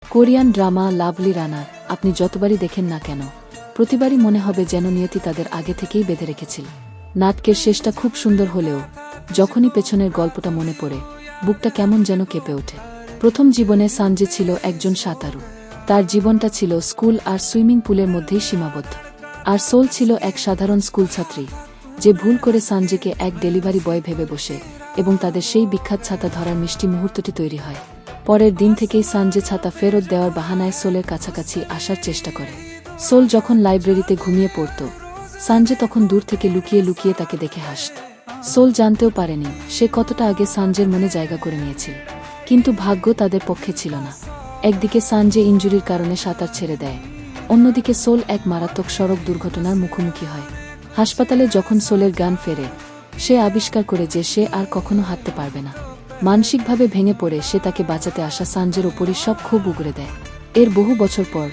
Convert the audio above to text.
Korean drama lovely রানার আপনি যতবারই দেখেন না কেন প্রতিবারই মনে হবে যেন নিয়তি তাদের আগে থেকেই বেঁধে রেখেছিল। নাটকের শেষটা খুব সুন্দর হলেও যখনই পেছনের গল্পটা মনে পড়ে বুকটা কেমন যেন কেঁপে ওঠে। প্রথম জীবনে সানজে ছিল একজন সাঁতারু। তার জীবনটা ছিল স্কুল আর সুইমিং পুলের মধ্যেই সীমাবদ্ধ। আর সোল ছিল এক সাধারণ স্কুল ছাত্রী যে ভুল করে সানজেকে এক ডেলিভারি বয় ভেবে বসে এবং তাদের সেই বিখ্যাত ছাতা ধরার মিষ্টি মুহূর্তটি তৈরি হয়। পরের দিন থেকেই সানজে ছাতা ফেরত দেওয়ার বাহানায় সোলের কাছাকাছি আসার চেষ্টা করে। সোল যখন লাইব্রেরিতে ঘুমিয়ে পড়ত সানজে তখন দূর থেকে লুকিয়ে লুকিয়ে তাকে দেখে হাসত। সোল জানতেও পারেনি সে কতটা আগে সানজের মনে জায়গা করে নিয়েছিল। কিন্তু ভাগ্য তাদের পক্ষে ছিল না। একদিকে সানজে ইনজুরির কারণে সাঁতার ছেড়ে দেয়, অন্যদিকে সোল এক মারাত্মক সড়ক দুর্ঘটনার মুখোমুখি হয়। হাসপাতালে যখন সোলের জ্ঞান ফেরে সে আবিষ্কার করে যে সে আর কখনো হাঁটতে পারবে না। মানসিকভাবে ভেঙে পড়ে সে তাকে বাঁচাতে আসা সানজের ওপরই সব ক্ষোভ উগরে দেয়। এর বহু বছর পর